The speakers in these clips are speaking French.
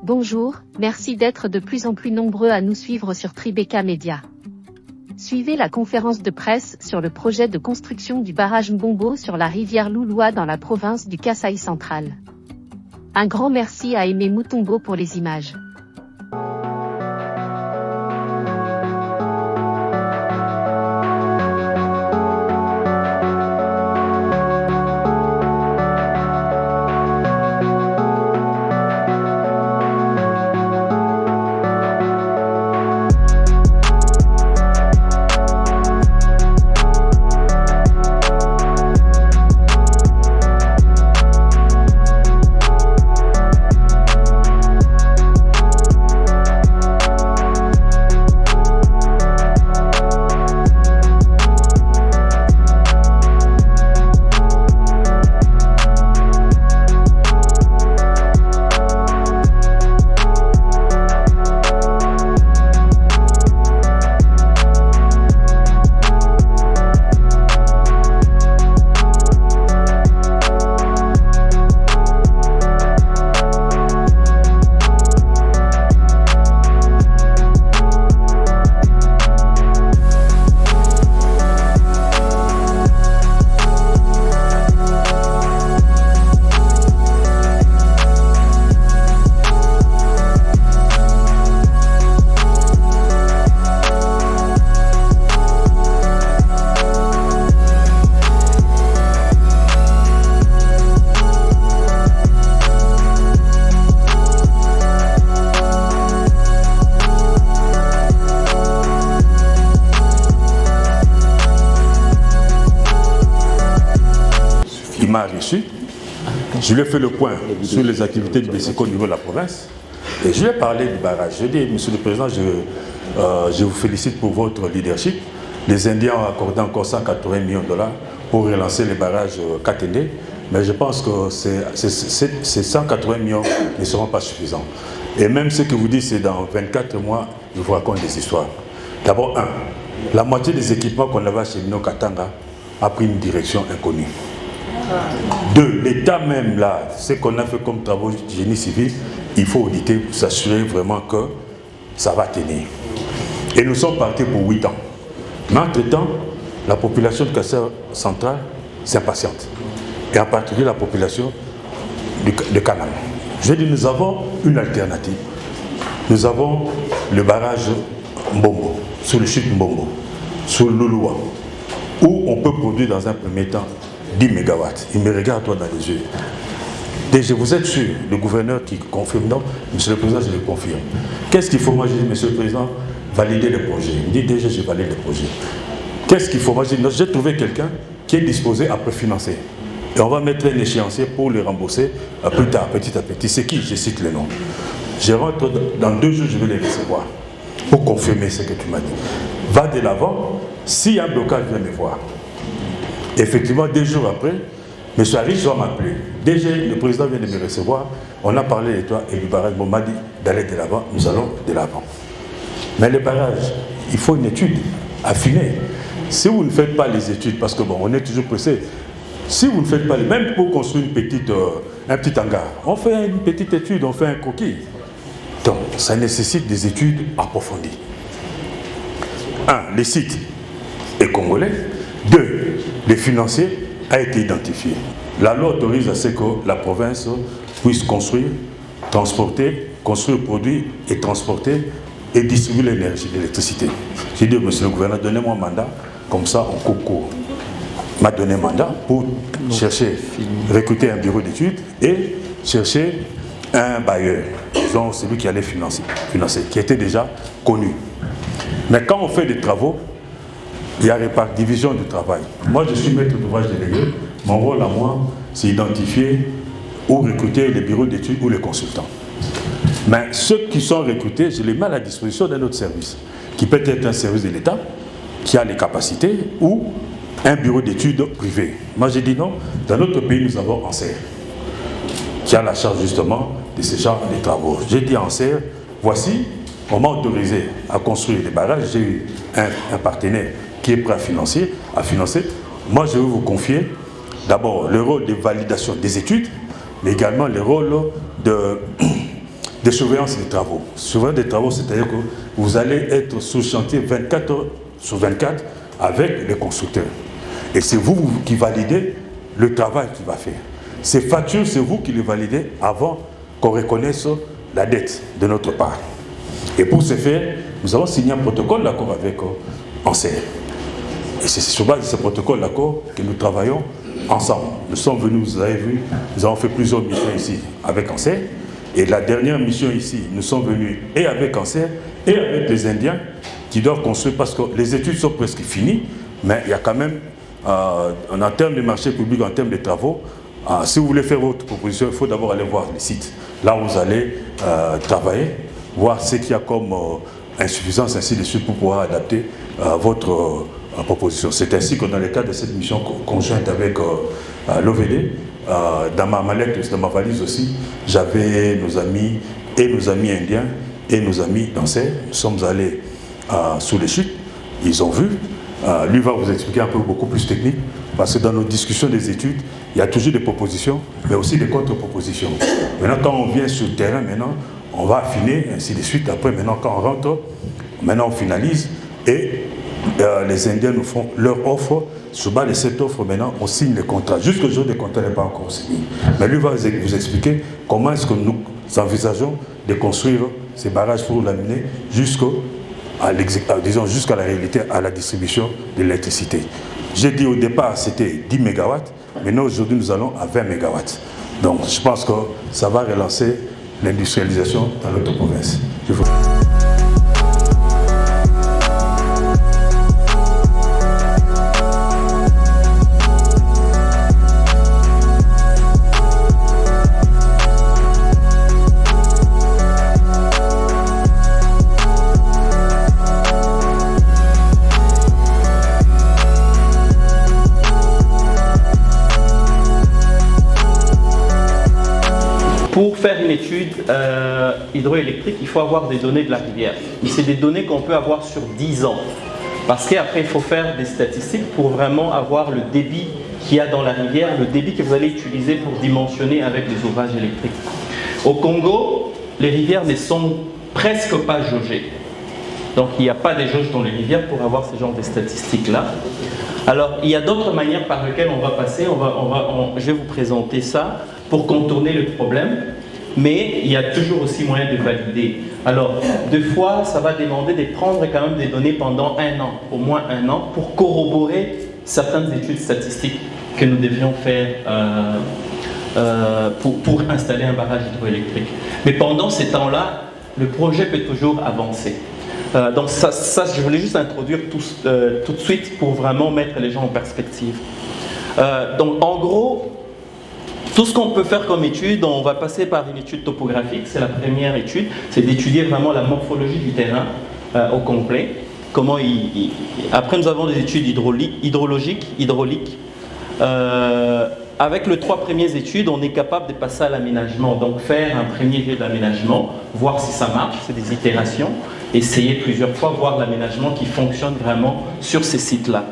Bonjour, merci d'être de plus en plus nombreux à nous suivre sur Tribeca Media. Suivez la conférence de presse sur le projet de construction du barrage Mbombo sur la rivière Louloua dans la province du Kasaï central. Un grand merci à Aimé Mutombo pour les images. Il m'a reçu, je lui ai fait le point sur les activités du BCECO au niveau de la province et je lui ai parlé du barrage. Je lui ai dit, Monsieur le Président, je vous félicite pour votre leadership. Les Indiens ont accordé encore 180 millions de dollars pour relancer les barrages Katende, mais je pense que ces 180 millions ne seront pas suffisants. Et même ce que vous dites, c'est dans 24 mois, je vous raconte des histoires. D'abord, la moitié des équipements qu'on avait chez Mino Katanga a pris une direction inconnue. 2, l'État même là, ce qu'on a fait comme travaux de génie civil, il faut auditer pour s'assurer vraiment que ça va tenir. Et nous sommes partis pour 8 ans. Mais entre-temps, la population de Kasaï central s'impatiente. Et en particulier la population de Kanam. Je dis, nous avons une alternative. Nous avons le barrage Mbombo, sur le chute Mbombo, sur Louloua, où on peut produire dans un premier temps 10 MW. Il me regarde toi dans les yeux. Déjà, vous êtes sûr, le gouverneur qui confirme, non, Monsieur le Président, je le confirme. Qu'est-ce qu'il faut? Moi, je dis, Monsieur le Président, valider le projet. Il me dit, déjà, je valide le projet. Qu'est-ce qu'il faut? Moi, je dis, j'ai trouvé quelqu'un qui est disposé à préfinancer. Et on va mettre un échéancier pour le rembourser plus tard, petit à petit. C'est qui? Je cite le nom. Je rentre, dans 2 jours, je vais les recevoir pour confirmer ce que tu m'as dit. Va de l'avant, s'il y a un blocage, viens me voir. Effectivement, 2 jours après, M. Harris va m'appeler. Déjà, le président vient de me recevoir. On a parlé de toi et du barrage. On m'a dit d'aller de l'avant. Nous allons de l'avant. Mais le barrage, il faut une étude affinée. Si vous ne faites pas les études, parce que bon, on est toujours pressé. Si vous ne faites pas, même pour construire un petit hangar, on fait une petite étude, on fait un croquis. Donc, ça nécessite des études approfondies. 1, le site est congolais. 2, le financier a été identifié. La loi autorise à ce que la province puisse construire, transporter, construire, produire et transporter et distribuer l'énergie, l'électricité. J'ai dit, Monsieur le gouverneur, donnez-moi un mandat, comme ça on coupe court. Il m'a donné un mandat pour chercher, recruter un bureau d'études et chercher un bailleur, disons celui qui allait financer, qui était déjà connu. Mais quand on fait des travaux, il y a division du travail. Moi, je suis maître d'ouvrage délégué. Mon rôle à moi, c'est identifier ou recruter les bureaux d'études ou les consultants. Mais ceux qui sont recrutés, je les mets à la disposition d'un autre service, qui peut être un service de l'État, qui a les capacités, ou un bureau d'études privé. Moi, j'ai dit non. Dans notre pays, nous avons ANSER, qui a la charge justement de ce genre de travaux. J'ai dit ANSER, voici, on m'a autorisé à construire des barrages. J'ai eu un partenaire qui est prêt à financer. Moi, je vais vous confier d'abord le rôle de validation des études, mais également le rôle de surveillance des travaux. Surveillance des travaux, c'est-à-dire que vous allez être sous chantier 24 heures sur 24 avec les constructeurs. Et c'est vous qui validez le travail qu'il va faire. Ces factures, c'est vous qui les validez avant qu'on reconnaisse la dette de notre part. Et pour ce faire, nous avons signé un protocole d'accord avec ANSER. Et c'est sur base de ce protocole d'accord que nous travaillons ensemble. Nous sommes venus, vous avez vu, nous avons fait plusieurs missions ici avec ANSER. Et la dernière mission ici, nous sommes venus et avec ANSER et avec les Indiens qui doivent construire, parce que les études sont presque finies, mais il y a quand même, en termes de marché public, en termes de travaux, si vous voulez faire votre proposition, il faut d'abord aller voir les sites. Là où vous allez travailler, voir ce qu'il y a comme insuffisance, ainsi de suite, pour pouvoir adapter votre proposition. C'est ainsi que dans le cadre de cette mission conjointe avec l'OVD, dans ma mallette, dans ma valise aussi, j'avais nos amis indiens et nos amis d'ANSER. Nous sommes allés sous les chutes, ils ont vu. Lui va vous expliquer un peu beaucoup plus technique, parce que dans nos discussions des études, il y a toujours des propositions, mais aussi des contre-propositions. Maintenant, quand on vient sur le terrain, maintenant, on va affiner, ainsi de suite. Après, maintenant, quand on rentre, maintenant, on finalise et les Indiens nous font leur offre. Sur base de cette offre, maintenant, on signe les contrats. Jusqu'au jour des contrats n'est pas encore signé. Mais lui va vous expliquer comment est-ce que nous envisageons de construire ces barrages pour l'amener jusqu'à la réalité, à la distribution de l'électricité. J'ai dit au départ, c'était 10 MW. Maintenant, aujourd'hui, nous allons à 20 MW. Donc, je pense que ça va relancer l'industrialisation dans notre province. Pour faire une étude hydroélectrique, il faut avoir des données de la rivière. C'est des données qu'on peut avoir sur 10 ans. Parce qu'après, il faut faire des statistiques pour vraiment avoir le débit qu'il y a dans la rivière, le débit que vous allez utiliser pour dimensionner avec les ouvrages électriques. Au Congo, les rivières ne sont presque pas jaugées. Donc, il n'y a pas de jauges dans les rivières pour avoir ce genre de statistiques-là. Alors, il y a d'autres manières par lesquelles on va passer. Je vais vous présenter ça pour contourner le problème, mais il y a toujours aussi moyen de valider. Alors, deux fois, ça va demander de prendre quand même des données pendant un an, au moins un an, pour corroborer certaines études statistiques que nous devions faire pour installer un barrage hydroélectrique. Mais pendant ces temps-là, le projet peut toujours avancer. Donc ça, je voulais juste introduire tout de suite pour vraiment mettre les gens en perspective. Donc en gros, tout ce qu'on peut faire comme étude, on va passer par une étude topographique, c'est la première étude, c'est d'étudier vraiment la morphologie du terrain au complet. Après, nous avons des études hydrauliques. Avec les 3 premières études, on est capable de passer à l'aménagement, donc faire un premier jet d'aménagement, voir si ça marche, c'est des itérations, essayer plusieurs fois, voir l'aménagement qui fonctionne vraiment sur ces sites-là.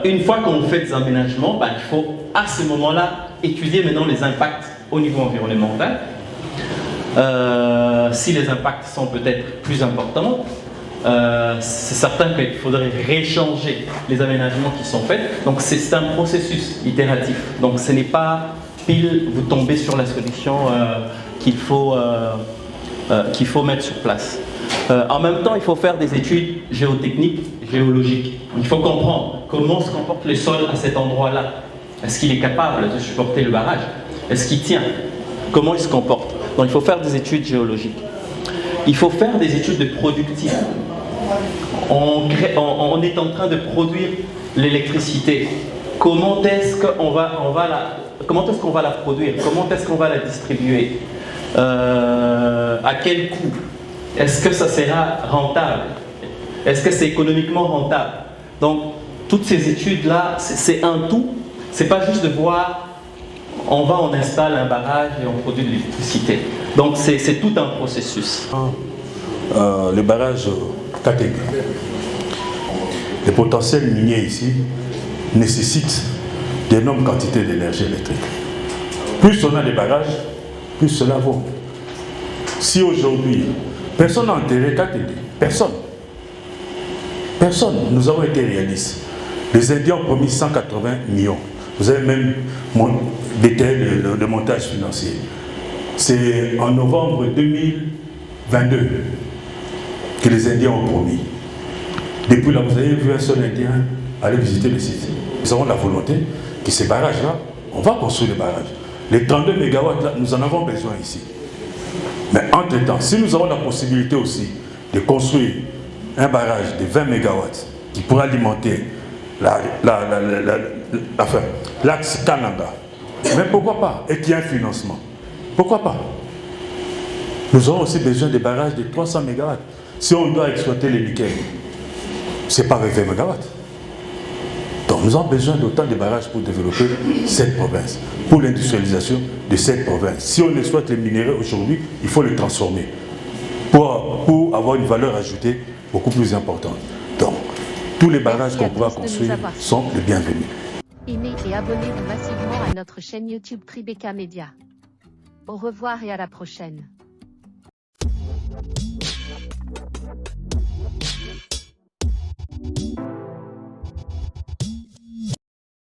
Une fois qu'on fait des aménagements, il faut à ce moment-là étudier maintenant les impacts au niveau environnemental. Si les impacts sont peut-être plus importants, c'est certain qu'il faudrait réchanger les aménagements qui sont faits. Donc c'est un processus itératif. Donc ce n'est pas pile vous tombez sur la solution qu'il faut mettre sur place. En même temps, il faut faire des études géotechniques, géologiques. Il faut comprendre comment se comporte le sol à cet endroit-là. Est-ce qu'il est capable de supporter le barrage? Est-ce qu'il tient? Comment il se comporte? Donc il faut faire des études géologiques. Il faut faire des études de productif. On est en train de produire l'électricité. Comment est-ce qu'on va la produire? Comment est-ce qu'on va la distribuer? À quel coût? Est-ce que ça sera rentable? Est-ce que c'est économiquement rentable? Donc, toutes ces études-là, c'est un tout. C'est pas juste de voir, on installe un barrage et on produit de l'électricité. Donc, c'est tout un processus. Le barrage Kateg. les potentiels miniers ici nécessitent d'énormes quantités d'énergie électrique. Plus on a des barrages, plus cela vaut. Si aujourd'hui, personne n'a enterré KTD, personne. Personne. Nous avons été réalistes. Les Indiens ont promis 180 millions. Vous avez même détaillé le montage financier. C'est en novembre 2022 que les Indiens ont promis. Depuis là, vous avez vu un seul Indien aller visiter le site. Nous avons la volonté que ces barrages-là, on va construire les barrages. Les 32 MW, là, nous en avons besoin ici. Mais entre-temps, si nous avons la possibilité aussi de construire un barrage de 20 MW qui pourra alimenter l'axe Kananga, mais pourquoi pas? Et qu'il y ait un financement. Pourquoi pas? Nous aurons aussi besoin de barrages de 300 MW. Si on doit exploiter le nickel, ce n'est pas avec 20 MW. Donc nous avons besoin d'autant de barrages pour développer cette province, pour l'industrialisation de cette province. Si on exploite les minéraux aujourd'hui, il faut les transformer pour avoir une valeur ajoutée beaucoup plus importante. Donc, tous les barrages qu'on pourra construire sont les bienvenus. Aimez et abonnez-vous massivement à notre chaîne YouTube Tribeca Media. Au revoir et à la prochaine.